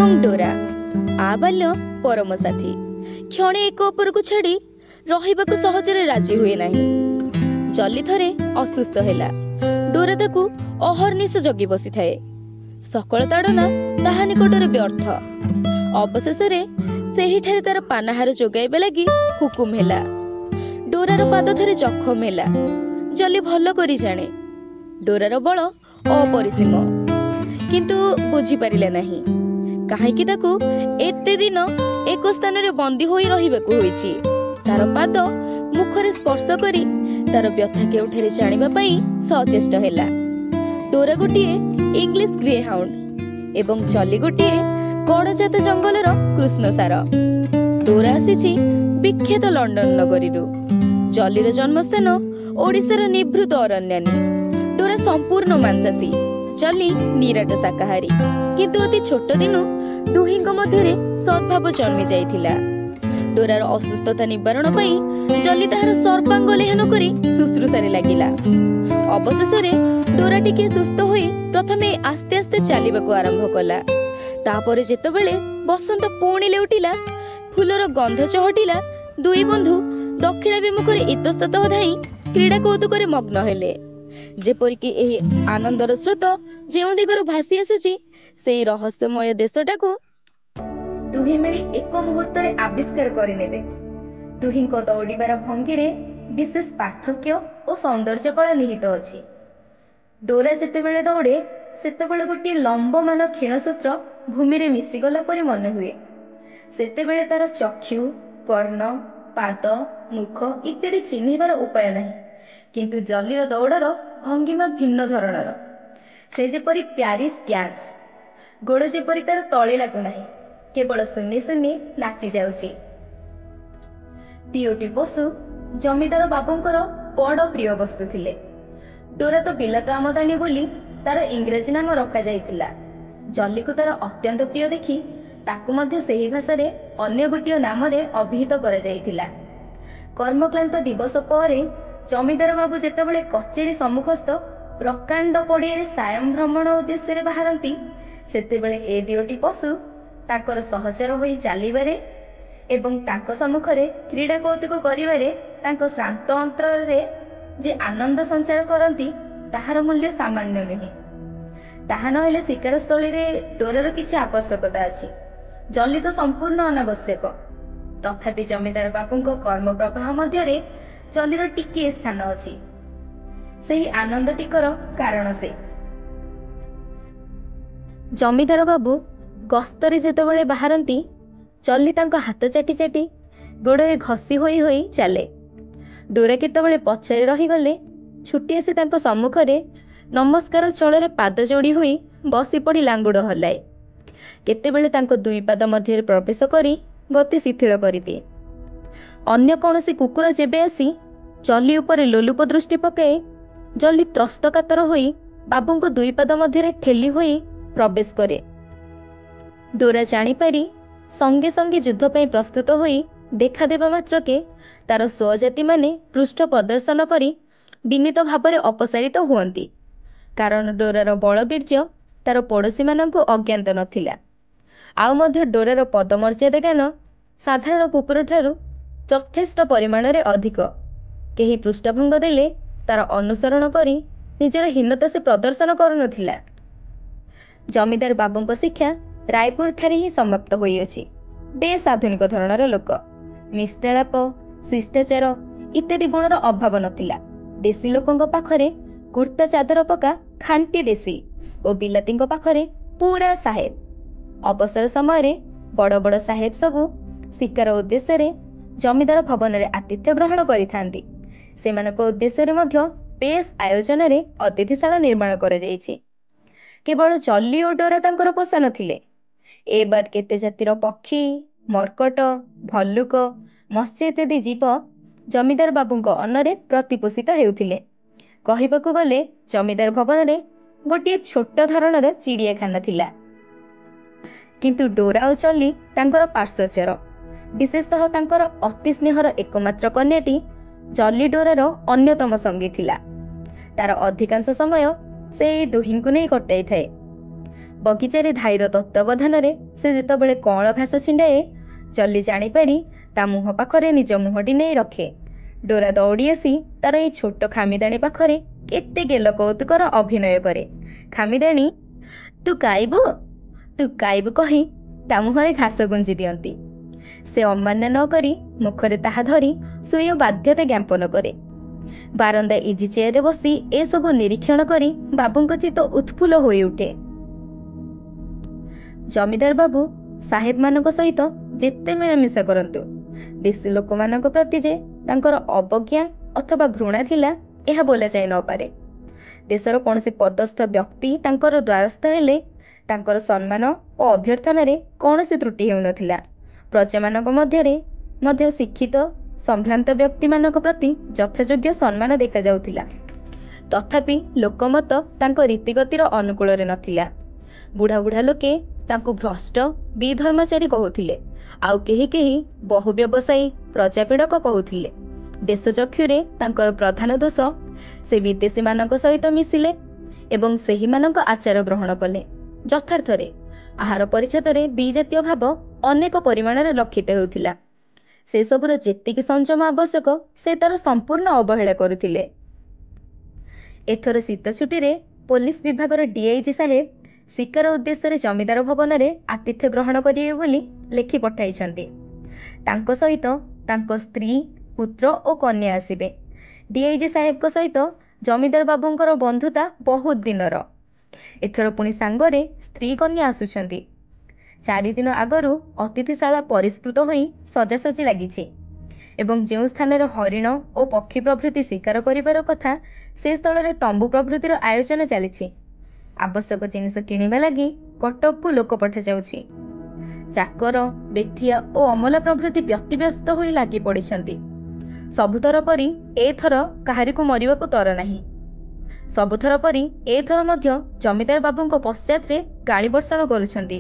ଏବଂ ଡୋରା ଆବାଲ୍ୟ ପରମ ସାଥୀ। କ୍ଷଣେ ଏକ ଅପରକୁ ଛାଡ଼ି ରହିବାକୁ ସହଜରେ ରାଜି ହୁଏ ନାହିଁ। ଜଲି ଥରେ ଅସୁସ୍ଥ ହେଲା। ଡୋରା ତାକୁ ଅହର୍ନିଶ ଜଗି ବସିଥାଏ। ସକଳ ତାଡ଼ନା ତାହା ନିକଟରେ ବ୍ୟର୍ଥ। ଅବଶେଷରେ ସେହିଠାରେ ତାର ପାନାହାର ଯୋଗାଇବା ଲାଗି ହୁକୁମ ହେଲା। ଡୋରାର ପାଦ ଥରେ ଜଖମ ହେଲା। ଜଲି ଭଲ କରି ଜାଣେ ଡୋରାର ବଳ ଅପରିସୀମ, କିନ୍ତୁ ବୁଝିପାରିଲା ନାହିଁ କାହିଁକି ତାକୁ ଏତେ ଦିନ ଏକ ସ୍ଥାନରେ ବନ୍ଦୀ ହୋଇ ରହିବାକୁ ହୋଇଛି। ତାର ପାଦ ମୁଖରେ ସ୍ପର୍ଶ କରି ତାର ବ୍ୟଥା କେଉଁଠାରେ ଜାଣିବା ପାଇଁ ସଚେଷ୍ଟ ହେଲା। ଡୋରା ଗୋଟିଏ ଇଂଲିଶ ଗ୍ରେ ହାଉଣ୍ଡ ଏବଂ ଜଲି ଗୋଟିଏ ଗଡ଼ଜାତ ଜଙ୍ଗଲର କୃଷ୍ଣସାର। ଡୋରା ଆସିଛି ବିଖ୍ୟାତ ଲଣ୍ଡନ ନଗରୀରୁ। ଜଲିର ଜନ୍ମସ୍ଥାନ ଓଡ଼ିଶାର ନିଭୃତ ଅରଣ୍ୟାନୀ। ଡୋରା ସମ୍ପୂର୍ଣ୍ଣ ମାଂସାଶୀ, ଜଲି ନିରାଟ ଶାକାହାରୀ। କିନ୍ତୁ ଅତି ଛୋଟ ଦିନୁ ଦୁହିଁଙ୍କ ମଧ୍ୟରେ ସଦ୍ଭାବ ଜନ୍ମି ଯାଇଥିଲା। ଡୋରାର ଅସୁସ୍ଥତା ନିବାରଣ ପାଇଁ ଜଲି ତାହାର ସର୍ବାଙ୍ଗ ଲେହନ କରି ଶୁଶ୍ରୂଷାରେ ଲାଗିଲା। ଅବଶେଷରେ ଡୋରା ଟିକିଏ ସୁସ୍ଥ ହୋଇ ପ୍ରଥମେ ଆସ୍ତେ ଆସ୍ତେ ଚାଲିବାକୁ ଆରମ୍ଭ କଲା। ତାପରେ ଯେତେବେଳେ ବସନ୍ତ ପୁଣି ଲେଉଟିଲା, ଫୁଲର ଗନ୍ଧ ଚହଟିଲା, ଦୁଇ ବନ୍ଧୁ ଦକ୍ଷିଣାଭିମୁଖରେ ଇତସ୍ତତଃ ଧାଇଁ କ୍ରୀଡ଼ା କୌତୁକରେ ମଗ୍ନ ହେଲେ। ଯେପରିକି ଏହି ଆନନ୍ଦର ସ୍ରୋତ ଯେଉଁ ଦିଗରୁ ଭାସି ଆସୁଛି, ସେଇ ରହସ୍ୟମୟ ଦେଶଟାକୁ ଦୁହେଁ ମିଳି ଏକ ମୁହୂର୍ତ୍ତରେ ଆବିଷ୍କାର କରିନେବେ। ଦୁହିଁଙ୍କ ଦୌଡ଼ିବାର ଭଙ୍ଗୀରେ ବିଶେଷ ପାର୍ଥକ୍ୟ ଓ ସୌନ୍ଦର୍ଯ୍ୟ କଳା ନିହିତ ଅଛି। ଡୋରା ଯେତେବେଳେ ଦୌଡ଼େ, ସେତେବେଳେ ଗୋଟିଏ ଲମ୍ବମାନ କ୍ଷୀଣସୂତ୍ର ଭୂମିରେ ମିଶିଗଲା ପରି ମନେ ହୁଏ। ସେତେବେଳେ ତାର ଚକ୍ଷୁ, କର୍ଣ୍ଣ, ପାଦ, ମୁଖ ଇତ୍ୟାଦି ଚିହ୍ନିବାର ଉପାୟ ନାହିଁ। କିନ୍ତୁ ଜଲିର ଦୌଡ଼ର ଭଙ୍ଗିମା ଭିନ୍ନ ଧରଣର। ସେ ଯେପରି ପ୍ୟାରିସ ଡ୍ୟାନ୍ସ। ଗୋଡ଼ ଯେପରି ତାର ତଳେ ଲାଗୁନାହିଁ, କେବଳ ଶୂନ୍ୟେ ଶୂନ୍ୟେ ନାଚି ଯାଉଛି। ଦିଓଟି ପଶୁ ଜମିଦାର ବାବୁଙ୍କର ବଡ଼ ପ୍ରିୟ ବସ୍ତୁ ଥିଲେ। ଡୋରା ତ ବିଲାତ ଆମଦାନୀ ବୋଲି ତାର ଇଂରାଜୀ ନାମ ରଖାଯାଇଥିଲା। ଜଲିକୁ ତାର ଅତ୍ୟନ୍ତ ପ୍ରିୟ ଦେଖି ତାକୁ ମଧ୍ୟ ସେହି ଭାଷାରେ ଅନ୍ୟ ଗୋଟିଏ ନାମରେ ଅଭିହିତ କରାଯାଇଥିଲା। କର୍ମକ୍ଳାନ୍ତ ଦିବସ ପରେ ଜମିଦାର ବାବୁ ଯେତେବେଳେ କଚେରୀ ସମ୍ମୁଖସ୍ଥ ପ୍ରକାଣ୍ଡ ପଡ଼ିଆରେ ସାୟଂ ଭ୍ରମଣ ଉଦ୍ଦେଶ୍ୟରେ ବାହାରନ୍ତି, ସେତେବେଳେ ଏ ଦିଓଟି ପଶୁ ତାଙ୍କର ସହଚର ହୋଇ ଚାଲିବାରେ ଏବଂ ତାଙ୍କ ସମ୍ମୁଖରେ କ୍ରୀଡ଼ା କୌତୁକ କରିବାରେ ତାଙ୍କ ଶାନ୍ତ ଅନ୍ତରରେ ଯେ ଆନନ୍ଦ ସଞ୍ଚାର କରନ୍ତି, ତାହାର ମୂଲ୍ୟ ସାମାନ୍ୟ ନୁହେଁ। ତାହା ନହେଲେ ଶିକାରସ୍ଥଳୀରେ ଡୋରାର କିଛି ଆବଶ୍ୟକତା ଅଛି। ଜଲି ତ ସମ୍ପୂର୍ଣ୍ଣ ଅନାବଶ୍ୟକ। ତଥାପି ଜମିଦାର ବାବୁଙ୍କ କର୍ମ ପ୍ରବାହ ମଧ୍ୟରେ ଜଲିର ଟିକିଏ ସ୍ଥାନ ଅଛି। ସେହି ଆନନ୍ଦଟିକର କାରଣ ସେ। ଜମିଦାର ବାବୁ ଗସ୍ତରେ ଯେତେବେଳେ ବାହାରନ୍ତି, ଜଲି ତାଙ୍କ ହାତ ଚାଟି ଚାଟି ଗୋଡ଼ରେ ଘଷି ହୋଇ ହୋଇ ଚାଲେ। ଡୋରା କେତେବେଳେ ପଛରେ ରହିଗଲେ ଛୁଟି ଆସି ତାଙ୍କ ସମ୍ମୁଖରେ ନମସ୍କାର ଚଳରେ ପାଦ ଯୋଡ଼ି ହୋଇ ବସି ପଡ଼ି ଲାଙ୍ଗୁଡ଼ ହଲାଏ। କେତେବେଳେ ତାଙ୍କ ଦୁଇ ପାଦ ମଧ୍ୟରେ ପ୍ରବେଶ କରି ଗତି ଶିଥିଳ କରିଦିଏ। ଅନ୍ୟ କୌଣସି କୁକୁର ଯେବେ ଆସି ଜଲି ଉପରେ ଲୋଲୁପ ଦୃଷ୍ଟି ପକାଏ, ଜଲି ତ୍ରସ୍ତକାତର ହୋଇ ବାବୁଙ୍କ ଦୁଇ ପାଦ ମଧ୍ୟରେ ଠେଲି ହୋଇ ପ୍ରବେଶ କରେ। ଡୋରା ଜାଣିପାରି ସଙ୍ଗେ ସଙ୍ଗେ ଯୁଦ୍ଧ ପାଇଁ ପ୍ରସ୍ତୁତ ହୋଇ ଦେଖାଦେବା ମାତ୍ରକେ ତାର ସ୍ୱଜାତିମାନେ ପୃଷ୍ଠ ପ୍ରଦର୍ଶନ କରି ବିନୀତ ଭାବରେ ଅପସାରିତ ହୁଅନ୍ତି। କାରଣ ଡୋରାର ବଳବୀର୍ଯ୍ୟ ତାର ପଡ଼ୋଶୀମାନଙ୍କୁ ଅଜ୍ଞାତ ନଥିଲା। ଆଉ ମଧ୍ୟ ଡୋରାର ପଦମର୍ଯ୍ୟାଦା ଜ୍ଞାନ ସାଧାରଣ କୁକୁରଠାରୁ ଯଥେଷ୍ଟ ପରିମାଣରେ ଅଧିକ। କେହି ପୃଷ୍ଠଭଙ୍ଗ ଦେଲେ ତାର ଅନୁସରଣ କରି ନିଜର ହୀନତା ସେ ପ୍ରଦର୍ଶନ କରୁନଥିଲା। ଜମିଦାର ବାବୁଙ୍କ ଶିକ୍ଷା ରାୟପୁରଠାରେ ହିଁ ସମାପ୍ତ ହୋଇଅଛି। ବେଶ ଆଧୁନିକ ଧରଣର ଲୋକ। ନିଷ୍ଠାଳାପ, ଶିଷ୍ଟାଚାର ଇତ୍ୟାଦି ଗୁଣର ଅଭାବ ନଥିଲା। ଦେଶୀ ଲୋକଙ୍କ ପାଖରେ କୁର୍ତ୍ତା ଚାଦର ପକା ଖାଣ୍ଟି ଦେଶୀ ଓ ବିଲାତୀଙ୍କ ପାଖରେ ପୁରା ସାହେବ। ଅବସର ସମୟରେ ବଡ଼ ବଡ଼ ସାହେବ ସବୁ ଶିକାର ଉଦ୍ଦେଶ୍ୟରେ ଜମିଦାର ଭବନରେ ଆତିଥ୍ୟ ଗ୍ରହଣ କରିଥାନ୍ତି। ସେମାନଙ୍କ ଉଦ୍ଦେଶ୍ୟରେ ମଧ୍ୟ ବେଶ ଆୟୋଜନରେ ଅତିଥିଶାଳା ନିର୍ମାଣ କରାଯାଇଛି। କେବଳ ଜଲି ଓ ଡୋରା ତାଙ୍କର ପୋଷା ନଥିଲେ। ଏ ବାଦ କେତେ ଜାତିର ପକ୍ଷୀ, ମର୍କଟ, ଭଲ୍ଲୁକ, ମତ୍ସ୍ୟ ଇତ୍ୟାଦି ଜୀବ ଜମିଦାର ବାବୁଙ୍କ ଅନ୍ନରେ ପ୍ରତିପୋଷିତ ହେଉଥିଲେ। କହିବାକୁ ଗଲେ ଜମିଦାର ଭବନରେ ଗୋଟିଏ ଛୋଟ ଧରଣର ଚିଡ଼ିଆଖାନା ଥିଲା। କିନ୍ତୁ ଡୋରା ଓ ଜଲି ତାଙ୍କର ପାର୍ଶ୍ୱଚର। ବିଶେଷତଃ ତାଙ୍କର ଅତି ସ୍ନେହର ଏକମାତ୍ର କନ୍ୟାଟି ଜଲି ଡୋରାର ଅନ୍ୟତମ ସଙ୍ଗୀ ଥିଲା। ତାର ଅଧିକାଂଶ ସମୟ ସେ ଏହି ଦୁହିଁଙ୍କୁ ନେଇ କଟାଇଥାଏ। ବଗିଚାରେ ଧାଇର ତତ୍ତ୍ୱାବଧାନରେ ସେ ଯେତେବେଳେ କଅଁଳ ଘାସ ଛିଣ୍ଡାଏ, ଜଲି ଜାଣିପାରି ତା ମୁହଁ ପାଖରେ ନିଜ ମୁହଁଟି ନେଇ ରଖେ। ଡୋରା ଦୌଡ଼ି ଆସି ତାର ଏଇ ଛୋଟ ଖାମିଦାଣୀ ପାଖରେ କେତେ ଗେଲ କୌତୁକର ଅଭିନୟ କରେ। ଖାମିଦାଣୀ, ତୁ କାଇବୁ ତୁ କାଇବୁ କହି ତା ମୁହଁରେ ଘାସ ଗୁଞ୍ଜି ଦିଅନ୍ତି। ସେ ଅମାନ୍ୟ ନ କରି ମୁଖରେ ତାହା ଧରି ଶୋଇବା ବାଧ୍ୟତା ଜ୍ଞାପନ କରେ। ବାରନ୍ଦା ଇଜି ଚେୟାରରେ ବସି ଏସବୁ ନିରୀକ୍ଷଣ କରି ବାବୁଙ୍କ ଚିତ୍ତ ଉତ୍ଫୁଲ୍ଲ ହୋଇ ଉଠେ। ଜମିଦାର ବାବୁ ସାହେବମାନଙ୍କ ସହିତ ଯେତେ ମିଳାମିଶା କରନ୍ତୁ, ଦେଶୀ ଲୋକମାନଙ୍କ ପ୍ରତି ଯେ ତାଙ୍କର ଅବଜ୍ଞା ଅଥବା ଘୃଣା ଥିଲା, ଏହା ବୋଲାଯାଇ ନପାରେ। ଦେଶର କୌଣସି ପଦସ୍ଥ ବ୍ୟକ୍ତି ତାଙ୍କର ଦ୍ୱାରସ୍ଥ ହେଲେ ତାଙ୍କର ସମ୍ମାନ ଓ ଅଭ୍ୟର୍ଥନାରେ କୌଣସି ତ୍ରୁଟି ହେଉନଥିଲା। ପ୍ରଜାମାନଙ୍କ ମଧ୍ୟରେ ମଧ୍ୟ ଶିକ୍ଷିତ ସମ୍ଭ୍ରାନ୍ତ ବ୍ୟକ୍ତିମାନଙ୍କ ପ୍ରତି ଯଥାଯୋଗ୍ୟ ସମ୍ମାନ ଦେଖାଯାଉଥିଲା। ତଥାପି ଲୋକମତ ତାଙ୍କ ରୀତିଗତିର ଅନୁକୂଳରେ ନଥିଲା। ବୁଢ଼ା ବୁଢ଼ା ଲୋକେ ତାଙ୍କୁ ଭ୍ରଷ୍ଟ ବିଧର୍ମଚାରୀ କହୁଥିଲେ, ଆଉ କେହି କେହି ବହୁ ବ୍ୟବସାୟୀ ପ୍ରଜାପୀଡ଼କ କହୁଥିଲେ। ଦେଶ ଚକ୍ଷୁରେ ତାଙ୍କର ପ୍ରଧାନ ଦୋଷ, ସେ ବିଦେଶୀମାନଙ୍କ ସହିତ ମିଶିଲେ ଏବଂ ସେହିମାନଙ୍କ ଆଚାର ଗ୍ରହଣ କଲେ। ଯଥାର୍ଥରେ ଆହାର ପରିଚ୍ଛଦରେ ବିଜାତୀୟ ଭାବ ଅନେକ ପରିମାଣରେ ଲକ୍ଷିତ ହେଉଥିଲା। ସେସବୁର ଯେତିକି ସଂଯମ ଆବଶ୍ୟକ ସେ ତାର ସମ୍ପୂର୍ଣ୍ଣ ଅବହେଳା କରୁଥିଲେ। ଏଥର ଶୀତ ଛୁଟିରେ ପୋଲିସ ବିଭାଗର ଡିଆଇଜି ସାହେବ ଶିକାର ଉଦ୍ଦେଶ୍ୟରେ ଜମିଦାର ଭବନରେ ଆତିଥ୍ୟ ଗ୍ରହଣ କରିବେ ବୋଲି ଲେଖି ପଠାଇଛନ୍ତି। ତାଙ୍କ ସହିତ ତାଙ୍କ ସ୍ତ୍ରୀ, ପୁତ୍ର ଓ କନ୍ୟା ଆସିବେ। ଡିଆଇଜି ସାହେବଙ୍କ ସହିତ ଜମିଦାର ବାବୁଙ୍କର ବନ୍ଧୁତା ବହୁତ ଦିନର। ଏଥର ପୁଣି ସାଙ୍ଗରେ ସ୍ତ୍ରୀ କନ୍ୟା ଆସୁଛନ୍ତି। 4 ଦିନ ଆଗରୁ ଅତିଥିଶାଳା ପରିଷ୍କୃତ ହୋଇ ସଜାସଜି ଲାଗିଛି ଏବଂ ଯେଉଁ ସ୍ଥାନରେ ହରିଣ ଓ ପକ୍ଷୀ ପ୍ରଭୃତି ଶିକାର କରିବାର କଥା, ସେ ସ୍ଥଳରେ ତମ୍ବୁ ପ୍ରଭୃତିର ଆୟୋଜନ ଚାଲିଛି। ଆବଶ୍ୟକ ଜିନିଷ କିଣିବା ଲାଗି କଟକକୁ ଲୋକ ପଠାଯାଉଛି। ଚାକର, ବେଠିଆ ଓ ଅମଲା ପ୍ରଭୃତି ବ୍ୟତିବ୍ୟସ୍ତ ହୋଇ ଲାଗି ପଡ଼ିଛନ୍ତି। ସବୁଥର ପରି ଏଥର କାହାରିକୁ ମରିବାକୁ ତର ନାହିଁ। ସବୁଥର ପରି ଏଥର ମଧ୍ୟ ଜମିଦାର ବାବୁଙ୍କ ପଶ୍ଚାତରେ ଗାଳି ବର୍ଷଣ କରୁଛନ୍ତି।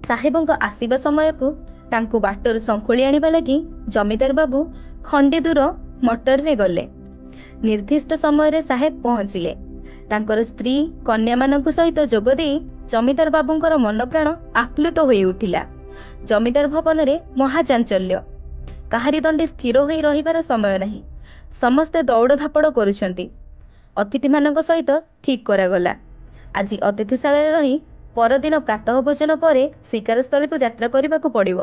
ସାହେବଙ୍କ ଆସିବା ସମୟକୁ ତାଙ୍କୁ ବାଟରୁ ଶଙ୍ଖୁଳି ଆଣିବା ଲାଗି ଜମିଦାର ବାବୁ ଖଣ୍ଡେ ଦୂର ମଟରରେ ଗଲେ। ନିର୍ଦ୍ଦିଷ୍ଟ ସମୟରେ ସାହେବ ପହଞ୍ଚିଲେ। ତାଙ୍କର ସ୍ତ୍ରୀ କନ୍ୟାମାନଙ୍କ ସହିତ ଯୋଗ ଦେଇ ଜମିଦାର ବାବୁଙ୍କର ମନପ୍ରାଣ ଆପ୍ଲୁତ ହୋଇ ଉଠିଲା। ଜମିଦାର ଭବନରେ ମହାଚାଞ୍ଚଲ୍ୟ। କାହାରି ଦଣ୍ଡେ ସ୍ଥିର ହୋଇ ରହିବାର ସମୟ ନାହିଁ। ସମସ୍ତେ ଦୌଡ଼ ଧାପଡ଼ କରୁଛନ୍ତି। ଅତିଥିମାନଙ୍କ ସହିତ ଠିକ୍ କରାଗଲା, ଆଜି ଅତିଥିଶାଳାରେ ରହି ପରଦିନ ପ୍ରାତଃ ଭୋଜନ ପରେ ଶିକାରସ୍ଥଳୀକୁ ଯାତ୍ରା କରିବାକୁ ପଡ଼ିବ।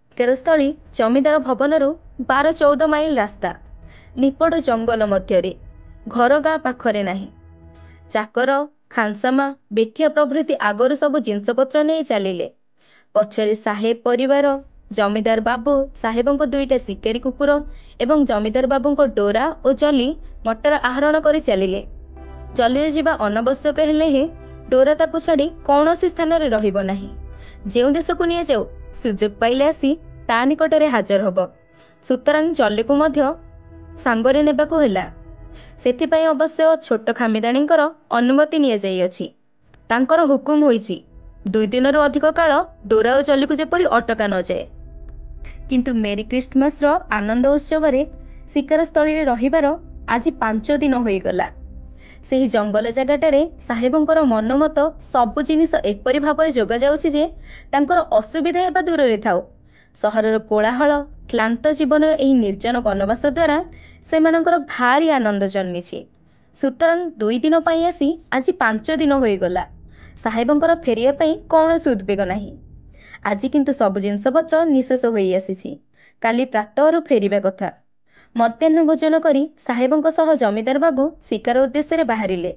ଶିକାରସ୍ଥଳୀ ଜମିଦାର ଭବନରୁ 12-14 ମାଇଲ ରାସ୍ତା, ନିପଟ ଜଙ୍ଗଲ ମଧ୍ୟରେ, ଘର ଗାଁ ପାଖରେ ନାହିଁ। ଚାକର, ଖାନସାମା, ବେଠିଆ ପ୍ରଭୃତି ଆଗରୁ ସବୁ ଜିନିଷପତ୍ର ନେଇ ଚାଲିଲେ। ପଛରେ ସାହେବ ପରିବାର, ଜମିଦାର ବାବୁ, ସାହେବଙ୍କ 2ଟା ଶିକାରୀ କୁକୁର ଏବଂ ଜମିଦାର ବାବୁଙ୍କ ଡୋରା ଓ ଜଲି ମଟର ଆହରଣ କରି ଚାଲିଲେ। ଜଲିରେ ଯିବା ଅନାବଶ୍ୟକ ହେଲେ ହେଁ ଡୋରା ତାକୁ ଛାଡ଼ି କୌଣସି ସ୍ଥାନରେ ରହିବ ନାହିଁ। ଯେଉଁ ଦେଶକୁ ନିଆଯାଉ, ସୁଯୋଗ ପାଇଲେ ଆସି ତା ନିକଟରେ ହାଜର ହେବ। ସୁତରାଂ ଜଲିକୁ ମଧ୍ୟ ସାଙ୍ଗରେ ନେବାକୁ ହେଲା। ସେଥିପାଇଁ ଅବଶ୍ୟ ଛୋଟ ଖାମିଦାଣୀଙ୍କର ଅନୁମତି ନିଆଯାଇଅଛି। ତାଙ୍କର ହୁକୁମ ହୋଇଛି 2 ଦିନରୁ ଅଧିକ କାଳ ଡୋରା ଓ ଜଲିକୁ ଯେପରି ଅଟକା ନଯାଏ। କିନ୍ତୁ ମେରି ଖ୍ରୀଷ୍ଟମାସର ଆନନ୍ଦ ଉତ୍ସବରେ ଶିକାରସ୍ଥଳୀରେ ରହିବାର ଆଜି 5 ଦିନ ହୋଇଗଲା। ସେହି ଜଙ୍ଗଲ ଜାଗାଟାରେ ସାହେବଙ୍କର ମନୋମତ ସବୁ ଜିନିଷ ଏପରି ଭାବରେ ଯୋଗାଯାଉଛି ଯେ ତାଙ୍କର ଅସୁବିଧା ହେବା ଦୂରରେ ଥାଉ, ସହରର କୋଳାହଳ କ୍ଲାନ୍ତ ଜୀବନର ଏହି ନିର୍ଜନ ବନବାସ ଦ୍ୱାରା ସେମାନଙ୍କର ଭାରି ଆନନ୍ଦ ଜନ୍ମିଛି। ସୁତରାଂ 2 ଦିନ ପାଇଁ ଆସି ଆଜି 5 ଦିନ ହୋଇଗଲା। ସାହେବଙ୍କର ଫେରିବା ପାଇଁ କୌଣସି ଉଦ୍ବେଗ ନାହିଁ। ଆଜି କିନ୍ତୁ ସବୁ ଜିନିଷପତ୍ର ନିଃଶେଷ ହୋଇ ଆସିଛି। କାଲି ପ୍ରାତଃରୁ ଫେରିବା କଥା। ମଧ୍ୟାହ୍ନ ଭୋଜନ କରି ସାହେବଙ୍କ ସହ ଜମିଦାର ବାବୁ ଶିକାର ଉଦ୍ଦେଶ୍ୟରେ ବାହାରିଲେ।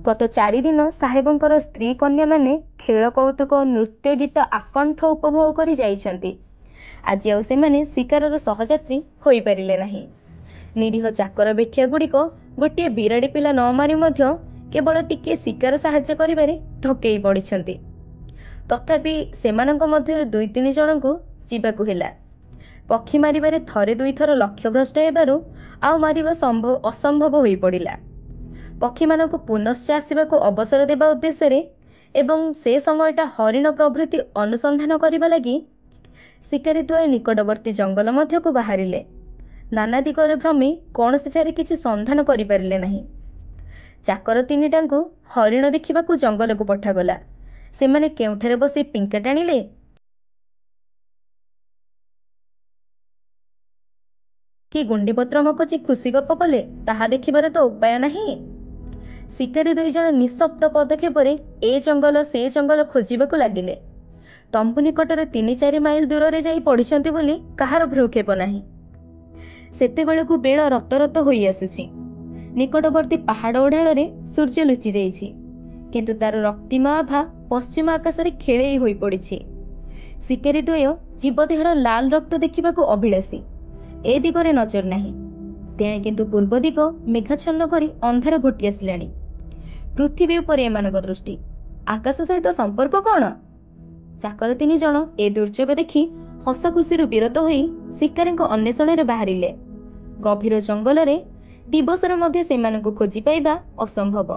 ଗତ 4 ଦିନ ସାହେବଙ୍କର ସ୍ତ୍ରୀ କନ୍ୟାମାନେ ଖେଳ କୌତୁକ, ନୃତ୍ୟ, ଗୀତ ଆକଣ୍ଠ ଉପଭୋଗ କରି ଯାଇଛନ୍ତି। ଆଜି ଆଉ ସେମାନେ ଶିକାରର ସହଯାତ୍ରୀ ହୋଇପାରିଲେ ନାହିଁ। ନିରୀହ ଚାକର ବେଠିଆ ଗୁଡ଼ିକ ଗୋଟିଏ ବିରାଡ଼ି ପିଲା ନ ମାରି ମଧ୍ୟ କେବଳ ଟିକିଏ ଶିକାର ସାହାଯ୍ୟ କରିବାରେ ଥକେଇ ପଡ଼ିଛନ୍ତି। ତଥାପି ସେମାନଙ୍କ ମଧ୍ୟରୁ 2-3 ଜଣଙ୍କୁ ଯିବାକୁ ହେଲା। ପକ୍ଷୀ ମାରିବାରେ ଥରେ 2 ଥର ଲକ୍ଷ୍ୟଭ୍ରଷ୍ଟ ହେବାରୁ ଆଉ ମାରିବା ଅସମ୍ଭବ ହୋଇପଡ଼ିଲା। ପକ୍ଷୀମାନଙ୍କୁ ପୁନଶ୍ଚ ଆସିବାକୁ ଅବସର ଦେବା ଉଦ୍ଦେଶ୍ୟରେ ଏବଂ ସେ ସମୟଟା ହରିଣ ପ୍ରଭୃତି ଅନୁସନ୍ଧାନ କରିବା ଲାଗି ଶିକାରୀ ଦ୍ୱୟ ନିକଟବର୍ତ୍ତୀ ଜଙ୍ଗଲ ମଧ୍ୟକୁ ବାହାରିଲେ। ନାନା ଦିଗରେ ଭ୍ରମି କୌଣସିଠାରେ କିଛି ସନ୍ଧାନ କରିପାରିଲେ ନାହିଁ। ଚାକର ତିନିଟାଙ୍କୁ ହରିଣ ଦେଖିବାକୁ ଜଙ୍ଗଲକୁ ପଠାଗଲା। ସେମାନେ କେଉଁଠାରେ ବସି ପିଙ୍କା ଟାଣିଲେ, କି ଗୁଣ୍ଡିପତ୍ର ମକଚି ଖୁସି ଗପ କଲେ ତାହା ଦେଖିବାର ତ ଉପାୟ ନାହିଁ। ଶିକାରୀ ଦୁଇଜଣ ନିଃଶବ୍ଦ ପଦକ୍ଷେପରେ ଏ ଜଙ୍ଗଲ ସେ ଜଙ୍ଗଲ ଖୋଜିବାକୁ ଲାଗିଲେ। ତମ୍ବୁ ନିକଟରେ 3-4 ମାଇଲ ଦୂରରେ ଯାଇ ପଡ଼ିଛନ୍ତି ବୋଲି କାହାର ଭ୍ରୂକ୍ଷେପ ନାହିଁ। ସେତେବେଳକୁ ବେଳ ରତ ହୋଇ ଆସୁଛି। ନିକଟବର୍ତ୍ତୀ ପାହାଡ଼ ଓଢ଼ାଳରେ ସୂର୍ଯ୍ୟ ଲୁଚି ଯାଇଛି, କିନ୍ତୁ ତାର ରକ୍ତିମ ଆଭା ପଶ୍ଚିମ ଆକାଶରେ ଖେଳେଇ ହୋଇ ପଡ଼ିଛି। ଶିକାରୀ ଦ୍ୱୟ ଜୀବଦେହର ଲାଲ ରକ୍ତ ଦେଖିବାକୁ ଅଭିଳାଷୀ। ଏ ଦିଗରେ ନଜର ନାହିଁ। ତେଣେ କିନ୍ତୁ ପୂର୍ବ ଦିଗ ମେଘାଚ୍ଛନ୍ନ କରି ଅନ୍ଧାର ଘୋଟି ଆସିଲାଣି। ପୃଥିବୀ ଉପରେ ଏମାନଙ୍କ ଦୃଷ୍ଟି। ଆକାଶ ସହିତ ସମ୍ପର୍କ କ'ଣ? ଚାକର 3 ଜଣ ଏ ଦୁର୍ଯୋଗ ଦେଖି ହସ ଖୁସିରୁ ବିରତ ହୋଇ ଶିକାରୀଙ୍କ ଅନ୍ୱେଷଣରେ ବାହାରିଲେ। ଗଭୀର ଜଙ୍ଗଲରେ ଦିବସରେ ମଧ୍ୟ ସେମାନଙ୍କୁ ଖୋଜି ପାଇବା ଅସମ୍ଭବ।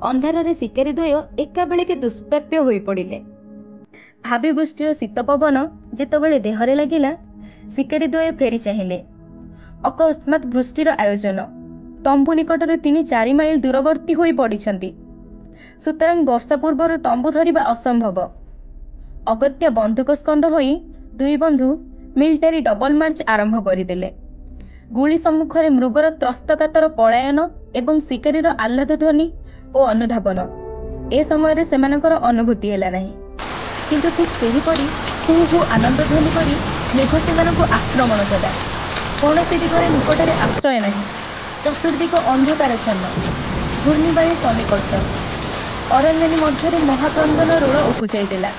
ଅନ୍ଧାରରେ ଶିକାରୀ ଦ୍ୱୟ ଏକାବେଳକେ ଦୁଷ୍ପ୍ରାପ୍ୟ ହୋଇ ପଡ଼ିଲେ। ଭାବି ବୃଷ୍ଟିର ଶୀତ ପବନ ଯେତେବେଳେ ଦେହରେ ଲାଗିଲା, ଶିକାରୀ ଦ୍ୱୟ ଫେରି ଚାହିଁଲେ। ଅକସ୍ମାତ୍ ବୃଷ୍ଟିର ଆୟୋଜନ। ତମ୍ବୁ ନିକଟରେ 3-4 ମାଇଲ ଦୂରବର୍ତ୍ତୀ ହୋଇ ପଡ଼ିଛନ୍ତି। ସୁତରାଂ ବର୍ଷା ପୂର୍ବରୁ ତମ୍ବୁ ଧରିବା ଅସମ୍ଭବ। ଅଗତ୍ୟା ବନ୍ଧୁକ ସ୍କନ୍ଧ ହୋଇ ଦୁଇ ବନ୍ଧୁ ମିଲିଟାରୀ ଡବଲ ମାର୍ଚ୍ଚ ଆରମ୍ଭ କରିଦେଲେ। ଗୁଳି ସମ୍ମୁଖରେ ମୃଗର ତ୍ରସ୍ତକାତର ପଳାୟନ ଏବଂ ଶିକାରୀର ଆହ୍ଲାଦ ଧ୍ୱନି ଓ ଅନୁଧାବନ। ଏ ସମୟରେ ସେମାନଙ୍କର ଅନୁଭୂତି ହେଲା ନାହିଁ। କିନ୍ତୁ ଠିକ୍ ସେହିପରି ହୁ ହୁ ଆନନ୍ଦ ଧ୍ୱନି କରି ମେଘ ସେମାନଙ୍କୁ ଆକ୍ରମଣ କଲା। କୌଣସି ଦିଗରେ ନିକଟରେ ଆଶ୍ରୟ ନାହିଁ। ଚତୁର୍ଦିଗ ଅନ୍ଧକାରଚ୍ଛନ୍ନ। ଘୂର୍ଣ୍ଣିବାୟୁ ସନ୍ନିକଟ। ଅରଣ୍ୟନୀ ମଧ୍ୟରେ ମହାକ୍ରନ୍ଦନ ରୋଳ ଉପୁଜାଇ ଦେଲା।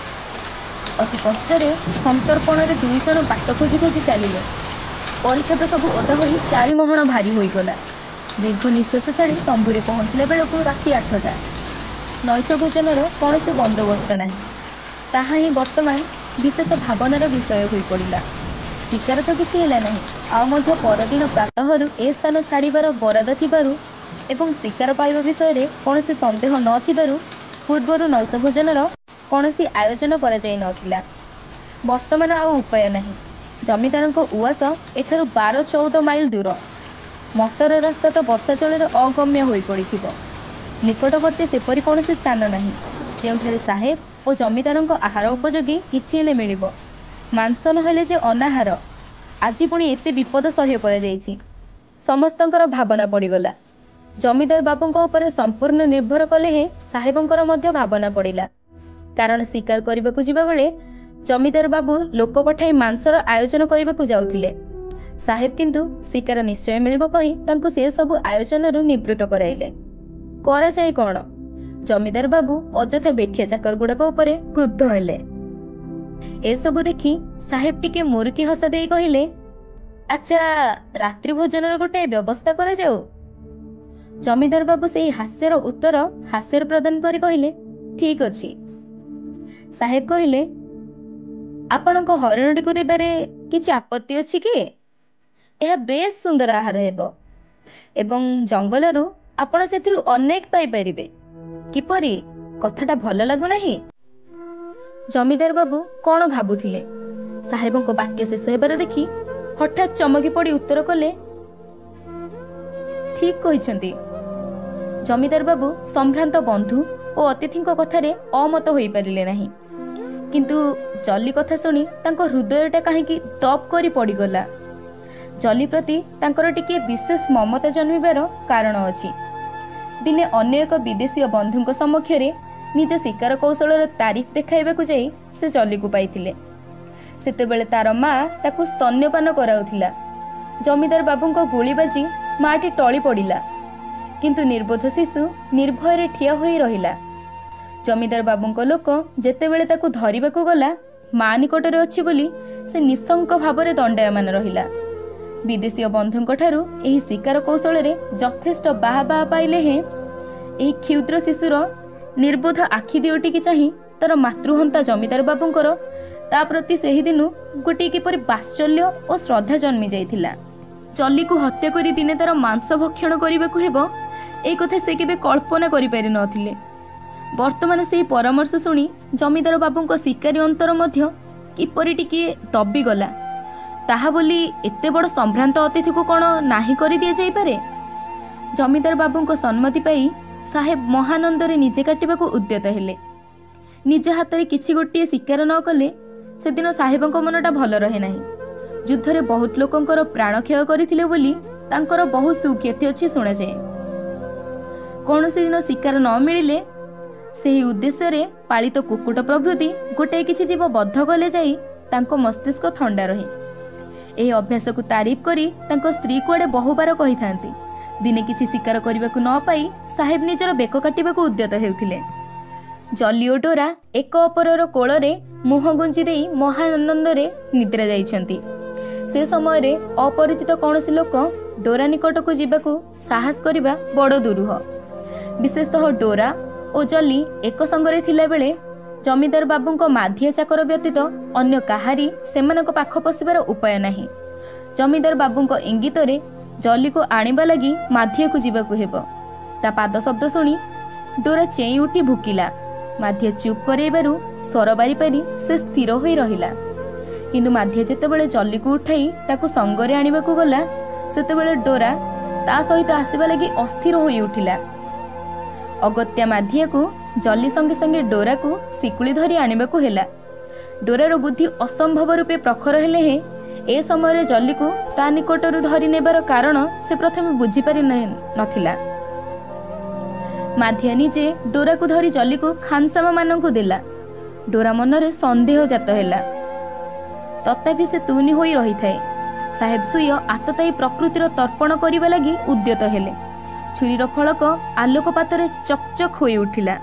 ଅତି କଷ୍ଟରେ ସନ୍ତର୍ପଣରେ 2 ଜଣ ବାଟ ଖୋଜି ଖୋଜି ଚାଲିଲେ। ପରିଚ୍ଛଦ ସବୁ ଓଦା ହୋଇ 4 ମହଣ ଭାରି ହୋଇଗଲା। ଦୀର୍ଘ ନିଶ୍ୱାସ ଛାଡ଼ି ତମ୍ବୁରେ ପହଞ୍ଚିଲା ବେଳକୁ ରାତି 8ଟା। ନୈଶ ଭୋଜନର କୌଣସି ବନ୍ଦୋବସ୍ତ ନାହିଁ। ତାହା ହିଁ ବର୍ତ୍ତମାନ ବିଶେଷ ଭାବନାର ବିଷୟ ହୋଇପଡ଼ିଲା। ଶିକାର ତ କିଛି ହେଲା ନାହିଁ, ଆଉ ମଧ୍ୟ ପରଦିନ ପ୍ରାତଃରୁ ଏ ସ୍ଥାନ ଛାଡ଼ିବାର ବରାଦ ଥିବାରୁ ଏବଂ ଶିକାର ପାଇବା ବିଷୟରେ କୌଣସି ସନ୍ଦେହ ନଥିବାରୁ ପୂର୍ବରୁ ନୈଶ ଭୋଜନର କୌଣସି ଆୟୋଜନ କରାଯାଇ ନଥିଲା। ବର୍ତ୍ତମାନ ଆଉ ଉପାୟ ନାହିଁ। ଜମିଦାରଙ୍କ ଉଆସ ଏଠାରୁ 12-14 ମାଇଲ ଦୂର। ମଟର ରାସ୍ତା ତ ବର୍ଷା ଜଳରେ ଅଗମ୍ୟ ହୋଇପଡ଼ିଥିବ। ନିକଟବର୍ତ୍ତୀ ସେପରି କୌଣସି ସ୍ଥାନ ନାହିଁ ଯେଉଁଠାରେ ସାହେବ ଓ ଜମିଦାରଙ୍କ ଆହାର ଉପଯୋଗୀ କିଛି ହେଲେ ମିଳିବ। ମାଂସ ନହେଲେ ଯେ ଅନାହାର। ଆଜି ପୁଣି ଏତେ ବିପଦ ସହ୍ୟ କରାଯାଇଛି। ସମସ୍ତଙ୍କର ଭାବନା ପଡ଼ିଗଲା। ଜମିଦାର ବାବୁଙ୍କ ଉପରେ ସମ୍ପୂର୍ଣ୍ଣ ନିର୍ଭର କଲେ ହେଁ ସାହେବଙ୍କର ମଧ୍ୟ ଭାବନା ପଡ଼ିଲା। କାରଣ ଶିକାର କରିବାକୁ ଯିବାବେଳେ ଜମିଦାର ବାବୁ ଲୋକ ପଠାଇ ମାଂସର ଆୟୋଜନ କରିବାକୁ ଯାଉଥିଲେ। ସାହେବ କିନ୍ତୁ ଶିକାର ନିଶ୍ଚୟ ମିଳିବ କହି ତାଙ୍କୁ ସେ ସବୁ ଆୟୋଜନରୁ ନିବୃତ୍ତ କରାଇଲେ। କରାଯାଏ କ'ଣ? ଜମିଦାର ବାବୁ ଅଯଥା ବେଠିଆ ଚାକର ଗୁଡ଼ାକ ଉପରେ କ୍ରୁଦ୍ଧ ହେଲେ। ଏସବୁ ଦେଖି ସାହେବ ଟିକେ ମୁରୁକି ହସ ଦେଇ କହିଲେ, ଆଚ୍ଛା, ରାତ୍ରି ଭୋଜନର ଗୋଟେ ବ୍ୟବସ୍ଥା କରାଯାଉ। ଜମିଦାର ବାବୁ ସେହି ହାସ୍ୟର ଉତ୍ତର ହାସ୍ୟରେ ପ୍ରଦାନ କରି କହିଲେ, ଠିକ୍ ଅଛି। ସାହେବ କହିଲେ, ଆପଣଙ୍କ ହରିଣଟିକୁ ଦେବାରେ କିଛି ଆପତ୍ତି ଅଛି କି? ଏହା ବେଶ୍ ସୁନ୍ଦର ଆହାର ହେବ ଏବଂ ଜଙ୍ଗଲରୁ ଆପଣ ସେଥିରୁ ଅନେକ ପାଇପାରିବେ। କିପରି? କଥାଟା ଭଲ ଲାଗୁନାହିଁ? ଜମିଦାର ବାବୁ କ'ଣ ଭାବୁଥିଲେ? ସାହେବଙ୍କ ବାକ୍ୟ ଶେଷ ହେବାର ଦେଖି ହଠାତ୍ ଚମକି ପଡ଼ି ଉତ୍ତର କଲେ, ଠିକ୍ କହିଛନ୍ତି। ଜମିଦାର ବାବୁ ସମ୍ଭ୍ରାନ୍ତ ବନ୍ଧୁ ଓ ଅତିଥିଙ୍କ କଥାରେ ଅମତ ହୋଇପାରିଲେ ନାହିଁ। କିନ୍ତୁ ଜଲି କଥା ଶୁଣି ତାଙ୍କ ହୃଦୟଟା କାହିଁକି ଦପ୍ କରି ପଡ଼ିଗଲା। ଜଲି ପ୍ରତି ତାଙ୍କର ଟିକିଏ ବିଶେଷ ମମତା ଜନ୍ମିବାର କାରଣ ଅଛି। ଦିନେ ଅନ୍ୟ ଏକ ବିଦେଶୀୟ ବନ୍ଧୁଙ୍କ ସମକ୍ଷରେ ନିଜ ଶିକାର କୌଶଳର ତାରିଫ ଦେଖାଇବାକୁ ଯାଇ ସେ ଜଲିକୁ ପାଇଥିଲେ। ସେତେବେଳେ ତାର ମା ତାକୁ ସ୍ତନ୍ୟପାନ କରାଉଥିଲା। ଜମିଦାର ବାବୁଙ୍କ ଗୁଳି ବାଜି ମାଟି ଟଳି ପଡ଼ିଲା, କିନ୍ତୁ ନିର୍ବୋଧ ଶିଶୁ ନିର୍ଭୟରେ ଠିଆ ହୋଇ ରହିଲା। ଜମିଦାର ବାବୁଙ୍କ ଲୋକ ଯେତେବେଳେ ତାକୁ ଧରିବାକୁ ଗଲା, ମା ନିକଟରେ ଅଛି ବୋଲି ସେ ନିଃଶଙ୍କ ଭାବରେ ଦଣ୍ଡାୟମାନ ରହିଲା। ବିଦେଶୀୟ ବନ୍ଧୁଙ୍କ ଠାରୁ ଏହି ଶିକାର କୌଶଳରେ ଯଥେଷ୍ଟ ବାହା ପାଇଲେ ହେଁ ଏହି କ୍ଷୁଦ୍ର ଶିଶୁର ନିର୍ବୋଧ ଆଖି ଦିଓଟିକି ଚାହିଁ ତାର ମାତୃହନ୍ତା ଜମିଦାର ବାବୁଙ୍କର ତା ପ୍ରତି ସେହିଦିନୁ ଗୋଟିଏ କିପରି ବାତ୍ସଲ୍ୟ ଓ ଶ୍ରଦ୍ଧା ଜନ୍ମି ଯାଇଥିଲା। ଜଲିକୁ ହତ୍ୟା କରି ଦିନେ ତାର ମାଂସ ଭକ୍ଷଣ କରିବାକୁ ହେବ, এই କଥା ସେ କେବେ କଳ୍ପନା କରିପାରି ନଥିଲେ। ବର୍ତ୍ତମାନ ସେହି ପରାମର୍ଶ ଶୁଣି ଜମିଦାର ବାବୁଙ୍କ ଶିକାରୀ ଅନ୍ତର ମଧ୍ୟ କିପରି ଟିକିଏ ଦବିଗଲା। ତାହା ବୋଲି ଏତେ ବଡ଼ ସମ୍ଭ୍ରାନ୍ତ ଅତିଥିକୁ କ'ଣ ନାହିଁ କରି ଦିଆଯାଇପାରେ? ଜମିଦାର ବାବୁଙ୍କ ସମ୍ମତି ପାଇ साहेब महानंदरे निजे काटिबाकू उद्यत हेले। निज हाथ में किसी गोटे शिकार न कले से दिन साहेबंक मनटा भल रहे नहीं। युद्धरे बहुत लोकंकर प्राण क्षय करथिले बोली तांकर बहुत सुख्याति अच्छी शुणा जाए। कौन से दिन शिकार न मिले से उद्देश्य रे पालित कुकुट प्रभृति गोटे किछि जीव बद्ध कले जाई तांको मस्तिष्क ठंडा रहे। एही अभ्यास को तारीफ करी तांको स्त्री कुआडे बहुबार कही थांती। दिने किछि शिकार करबाकू न पाई साहेब निजर बेक काटिबाकू उद्यत हेउथिले। जली ओ डोरा एक अपरर कोଳରେ मुह गुंजी देई महानंदरे निद्रा जाइछंती। से समय रे अपरिचित कौनसी लोक डोरा निकट को जीवाकू साहस करिबा बड़ दुरूह। विशेषतः डोरा और जली एक संगरे थिला बेले जमीदार बाबूंको माधिया चाकर व्यतीत अन्य काहारी सेमानक पाख पशिबार उपाय नाही। जमीदार बाबूंको इंगितरे जली को आनिबा लगी माधिया को जीवाकू हेबो। ता पाद शब्द सुनी डोरा चेई उठी भुकिला। माधिया चुप करैबारु स्वर बारी पारी से स्थिर होई रहिला। किंतु माधिया जेतेबेले जली को उठाई ताकू संगरे आनिबाकू गला सेतेबेले डोरा ता सहित आसीबा लगी अस्थिर होई उठिला। अगत्या माधिया को जली संगे संगे डोरा को सिकुली धरी आनिबाकू हेला। डोरार बुद्धि असंभव रूपे प्रखर हेले हे ए समय जली को ता निकटरू धरी नेबार कारण से प्रथमे बुझी पारि नथिला। माधिया निजे डोरा को धरी जली को खानसामा माननकू देला। डोरा मनरे संदेह जात हेला। तथापि से तुनी होई रही थाए। साहेब सुय आतताई प्रकृतिर तर्पण करिबा लगी उद्यत हेले। छुरीर फलक आलोकपातरे चकचक होई उठिला।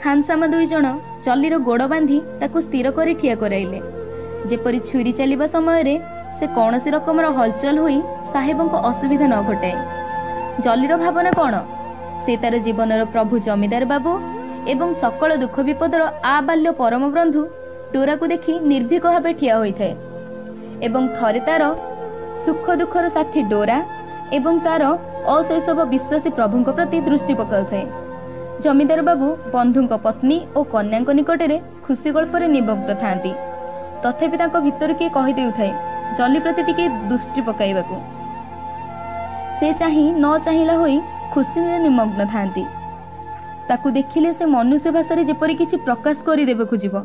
खानसामा दुई जण जलीर गोड़ बांधी ताकू स्थिर करी ठिया कराइले। जेपरी छुरी चलिबा समय रे से कौनसी रकमर हलचल होई साहेबंक असुविधा न घटाए। जलीर भावना कौन? से तार जीवनर प्रभु जमीदार बाबू एवं सकल दुख विपदर आबाल्य परम बंधु डोरा को देखि निर्भीक भावे ठिया होइथाए एवं थरे तार सुख दुखर साथी डोरा एवं तार अशैशव विश्वासी प्रभुंक प्रति दृष्टि पकाउथाए। जमीदार बाबू बंधुंक पत्नी और कन्याक निकटरे खुशी गल्परे निमग्न थांती। तथापि तांको भितर किए कहि देउथाए जली प्रति टिके दृष्टि पकाइबाकू। से चाहि न चाहिला होई खुशी निमग्न थांती। ताकू देखिले से मनुष्य भाषा जेपरी किछि प्रकाश करि देबे खुजिबो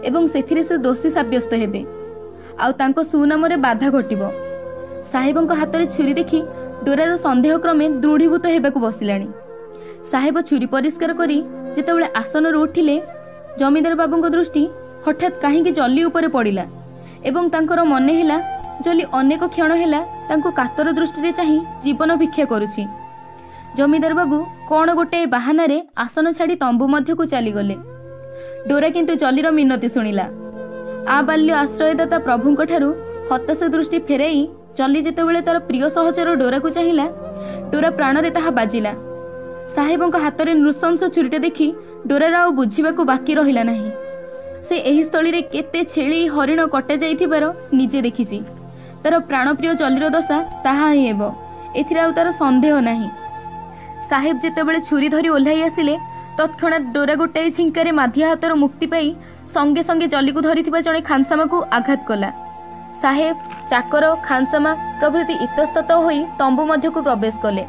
एवं सेथिरे से दोषी साब्यस्त हेबे आउ तांको सुनामरे बाधा घटिबो। साहेबंक हातरे छुरी देखि डोरार संदेह क्रमे दृढ़ीभूत हेबाकू बसिलाणी। साहेब छुरी परिष्कार करी जेतेबेले आसनरु उठिले जमीदार बाबूंक दृष्टि हठात काहींकि जली उपरे पड़िला एवं तांकर मने हेला जली अनेक क्षण हेला तांको कातर दृष्टि चाही जीवन भिक्षा करुछि। जमीदार बाबू कौन गोटे बाहाना रे आसन छाड़ी तंबू मध्य को चलीगले। डोरा किंतु जलीर मिनती शुणिला। आबाल्य आश्रयदाता प्रभुंक ठारू हताश दृष्टि फेराई जली जेतेबेले तार प्रिय सहचर डोरा को चाहिला डोरा प्राणरे ताहा बाजिला। साहेबंक हातरे नृशंस छुरीटे देखि डोरार आउ बुझिबाकू बाकी रहिला नाही। से एही स्थली रे केते छेली हरिण कटा जाइथिबार निजे देखिछि। तार प्राणप्रिय जलीर दशा ताहा ही हेबो एथिरे आउ तार संदेह नाही। साहेब जेतेबेले छुरी धरी ओह्लाई आसिले तत्क्षणात डोरा गोटाए झिंकारे माधिया हातर मुक्ति पाई संगे संगे जली को धरिथिबा जणे खानसामा को आघात कला। साहेब चाकर खानसामा प्रभृति इतस्तत होई तंबू मध्य को प्रवेश कले।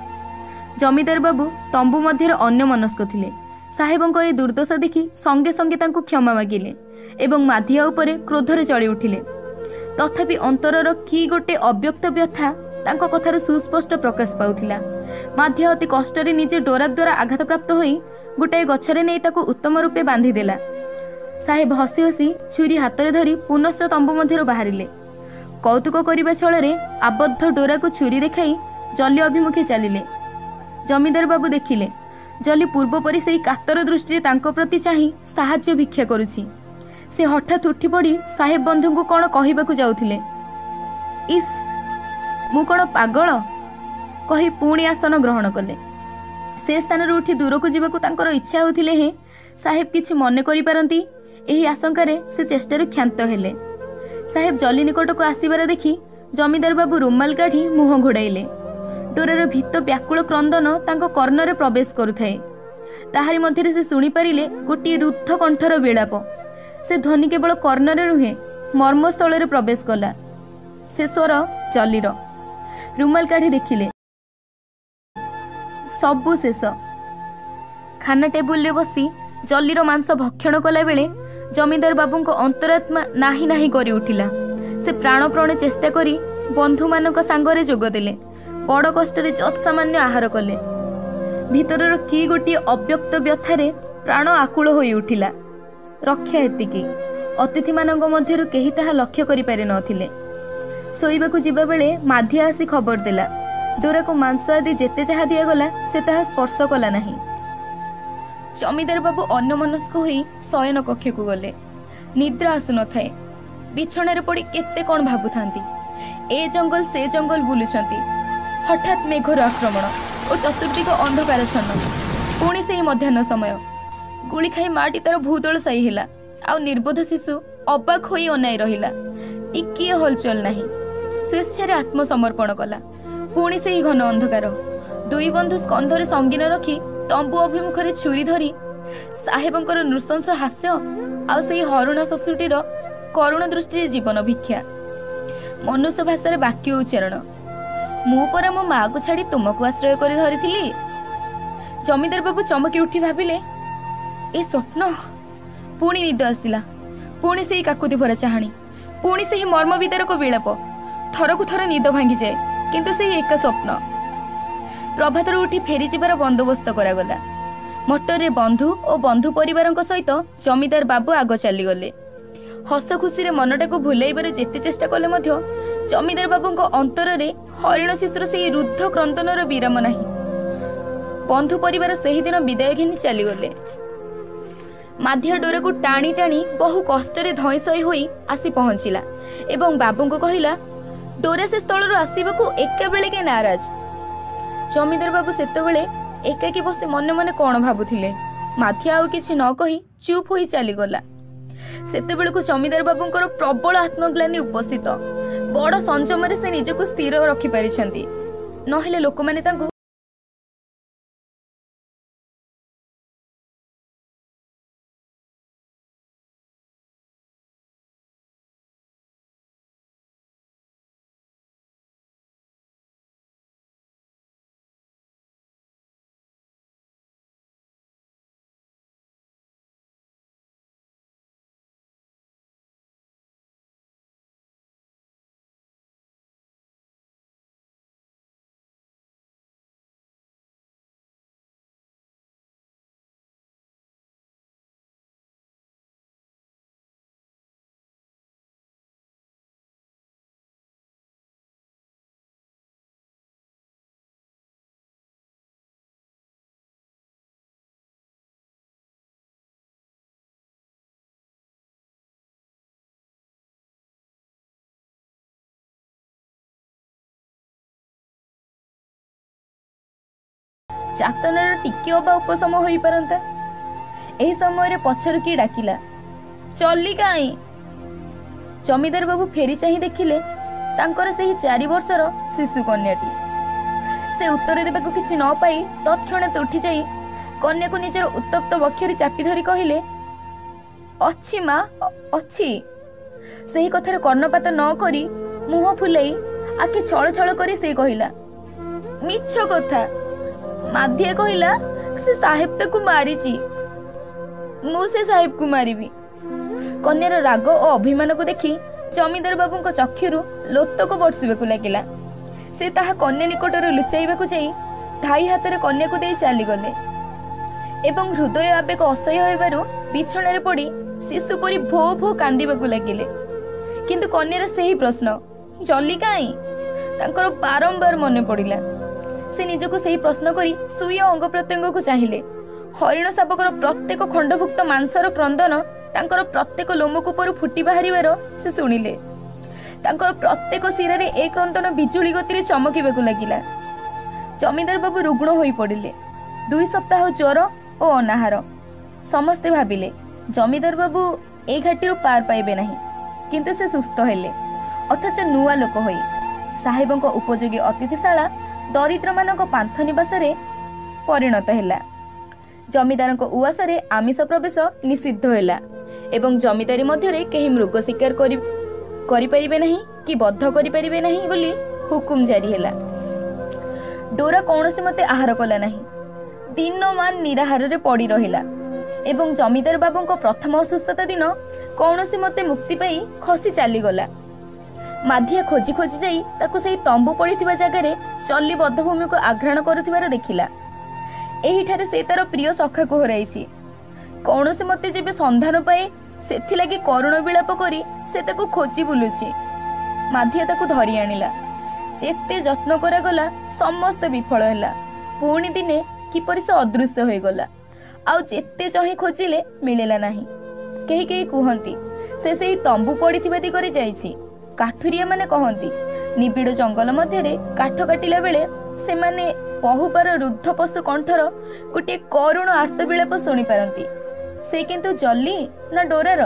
जमीदार बाबू तंबू मध्य अन्य मनस्क थिले। साहेबंक ए दुर्दशा देखि संगे संगे तांको क्षमा मागिले एवं माधिया उपरे क्रोधरे चली उठिले। तथापि अंतरर कि गोटे अव्यक्त व्यथा तांको कथार सुस्पष्ट प्रकाश पाउथिला। माधिया अति कष्टरे निजे डोरा द्वारा आघात प्राप्त होई गोटाए गछरे नै ताको उत्तम रूपे बांधी देला। साहेब हसी हसी छुरी हातरे धरी पुनश्च तंबू मध्यरु बाहरिले। कौतुक करिबा छଳରେ आबद्ध डोरा को छुरी देखाई जली अभिमुखे चलिले। जमीदार बाबू देखिले जली पूर्व परि सेही कातर दृष्टि तांको प्रति चाही साहाय्य भिक्षा करुछि। से हठात उठी पड़ी साहेब बंधु को कौन कहबाकू जाउथिले। इस मु कौन पागल कही पुणी आसन ग्रहण कले। से स्थान उठी दूर को जीवाकू तांकर इच्छा होथिले हे साहेब किछि मने करि पारंती एही आशंकारे से चेष्टारु क्षांत हेले। साहेब जली निकट को आसीबार देखि जमीदार बाबू रुमाल काढ़ी मुह घोड़ाइले। डोरार भीत व्याकुल क्रंदन तांको कर्णरे प्रवेश करुथाए। ताहारी मध्यरे से शुणी पारिले गोटे रुद्ध कंठर विलाप। से ध्वनि केवल कर्णरे नुहे मर्मस्थल प्रवेश कला। से स्वर जलीर। रुमाल काढ़ी देखिले सबु शेष। खाना टेबुल बसी जल्लीर मांस भक्षण कला बेले जमीदार बाबू अंतरात्मा नाही नाही करी उठिला। से प्राणप्राण चेष्टा करी बंधु मानक सांगरे जोगदेले। बड़ कष्टरे यत्सामान्य आहार कले। भितरर कि गोटे अव्यक्त व्यथारे प्राण आकुल होई उठिला। रक्षा एतिकी अतिथि मानक मध्यरु केही ताहा लक्ष्य करि पारि नथिले। शोइबाकु जिबा बेले माधिया आसी खबर देला। डोरा को मांस आदि जेते जहा दिया गला से ताहा स्पर्श कला नाही। जमीदार बाबू अन्यमनस्क होई शयन कक्ष को गले। निद्रा आसु न थाए। बिछणारे पड़ी केते कोन भाबु थांती। ए जंगल से जंगल बुलुछंती। हठात मेघर आक्रमण और चतुर्दिग अंधकार छन्न। पुणी से मध्याह्न समय गुली खाई माटी तार भूतल साई हेला। आउ निर्बोध शिशु अबाक होई अनाई रहिला। टिकिए हलचल नाही। स्वेच्छारे आत्मसमर्पण कला। पुणी से घन अंधकार। दुई बंधु स्कंधरे संगीन रखी तंबू अभिमुखरे छुरी धरी साहेबंकर नृशंस हास्य आउ से हरुण शशुटीर करुण दृष्टि जीवन भिक्षा। मनुष्य भाषा वाक्य उच्चारण मु परा मो माँ को छाड़ी तुमको आश्रय कर धरी। जमीदार बाबू चमकी उठी भाविले ए स्वप्न। पुणी निद आसला। पुणी से काकुति भरा चाहाणी। पुणी से मर्म विदारक विलाप। थरकु थर निद भांगी जाए किंतु से एक स्वप्न। प्रभातर उठी फेरी जीवार बंदोबस्त करागला। मटरे बंधु और बंधु परिवार सहित जमीदार बाबू आग चलीगले। हस खुशी मनटा को भुलाइबार जेते चेष्टा कले मध्य जमीदार बाबू अंतर में हरिण शिशुर से रुद्ध क्रंदनर विराम नहीं। बंधु परिवार से ही दिन विदाय घिनी चलीगले। माधिया डोरा को टाणी टाणी बहु कष्ट धईसई होई आसी पहुंचला एवं बाबू को कहला डोरा से स्थल आसवाक एका बेले के नाराज। जमीदार बाबू सेतेबेले एकाकी बसी मने मने कौन भाबुथिले। माथिया आउ किछि न कही चुप होई चलीगला। सेतेबेलकु जमीदार बाबूंकर प्रबल आत्मग्लानि उपस्थित। बड़ संयमरे से निजको स्थिर रखि पारिछंती। नहेले लोक माने तांकु चातनार टिके अबा उपशम होई परंता। एही समय पछर की डाकिला चली काई। जमीदार बाबू फेरी चाही देखिले तांकर सेही 4 वर्षर शिशु कन्याटी। से उत्तर देबाकू किछि न पाई तत्क्षणात उठी जाई कन्या को निजर उत्तप्त वक्षरे चापी धरी कहिले अछि मां अछि। सेही कथार कर्णपात न करी मुह फुलाई आखि छळ छळ करी से कहिला मिछ कथा। माधिया कहिला से साहेब ताकू मारिची मु से साहेब को मारिबी। कन्यार राग और अभिमान को देखी जमीदार बाबू चक्षुरु लोतक बर्षिबाकू लागिला। से ताहा कन्या निकटर लुचाइबाकू जाई धाई हाथ कन्या को दे चलीगले एवं हृदय आवेग असह्य होइबारु बिछणारे पड़ी शिशु परी भो भो कांदिबाकू लागिले। किंतु कन्यार सेही प्रश्न जल्ली काई तांकर बारंबार मने पड़िला। से निजको सेही प्रश्न करी सुय अंग प्रत्यंग को चाहिए। हरिण शावकर प्रत्येक खंडभुक्त मांसर क्रंदन तांकर प्रत्येक लोमकूपर फुटी बाहर से शुणिले। तांकर प्रत्येक शिरा रे एक क्रंदन बिजुली गति चमकीबाकू लागिला। जमीदार बाबू रुग्ण होई पड़िले। 2 सप्ताह ज्वर और अनाहार। समस्ते भाविले जमीदार बाबू ए घाटी पार पाइबे नहीं किंतु से सुस्थ हेले। अथच नुआ लोक होई साहेबंक उपयोगी अतिथिशाला दरिद्र मानक पांथ निवास परिणत हैला। जमीदार उआसा आमिष प्रवेश निषिद्ध हैला एवं जमीदारी मध्य कहीं मृग शिकार करिपारिबे नहीं कि बद्ध करिपारिबे नहीं बोली हुकुम जारी हैला। डोरा कौनसी मते आहार कला नहीं। ଦିନମାନ ନିରାହାରରେ ପଡ଼ି ରହିଲା ଏବଂ ଜମିଦାର ବାବୁଙ୍କ ପ୍ରଥମ ଅସୁସ୍ଥତା ଦିନ କୌଣସି ମତେ ମୁକ୍ତି ପାଇ ଖସି ଚାଲିଗଲା। ମାଧିଆ ଖୋଜି ଖୋଜି ଯାଇ ତାକୁ ସେହି ତମ୍ବୁ ପଡ଼ିଥିବା ଜାଗାରେ ଚଲ୍ଲି ବଦ୍ଧଭୂମିକୁ ଆଘ୍ରାଣ କରୁଥିବାର ଦେଖିଲା। ଏହିଠାରେ ସେ ତାର ପ୍ରିୟ ସଖାକୁ ହରାଇଛି। କୌଣସି ମତେ ଯେବେ ସନ୍ଧାନ ପାଏ ସେଥିଲାଗି କରୁଣ ବିଳାପ କରି ସେ ତାକୁ ଖୋଜି ବୁଲୁଛି। ମାଧିଆ ତାକୁ ଧରି ଆଣିଲା। ଯେତେ ଯତ୍ନ କରାଗଲା ସମସ୍ତେ ବିଫଳ ହେଲା। ପୁଣି ଦିନେ କିପରି ସେ ଅଦୃଶ୍ୟ ହୋଇଗଲା। ଆଉ ଯେତେ ଚାହିଁ ଖୋଜିଲେ ମିଳିଲା ନାହିଁ। କେହି କେହି କୁହନ୍ତି ସେ ସେହି ତମ୍ବୁ ପଡ଼ିଥିବା ଦିଗରେ ଯାଇଛି। କାଠୁରିଆ ମାନେ କହନ୍ତି ନିବିଡ଼ ଜଙ୍ଗଲ ମଧ୍ୟରେ କାଠ କାଟିଲା ବେଳେ ସେମାନେ ବହୁବାର ରୁଦ୍ଧ ପଶୁ କଣ୍ଠର ଗୋଟିଏ କରୁଣ ଆର୍ତ୍ତବିଳାପ ଶୁଣିପାରନ୍ତି। ସେ କିନ୍ତୁ ଜଲ୍ଲି ନା ଡୋରାର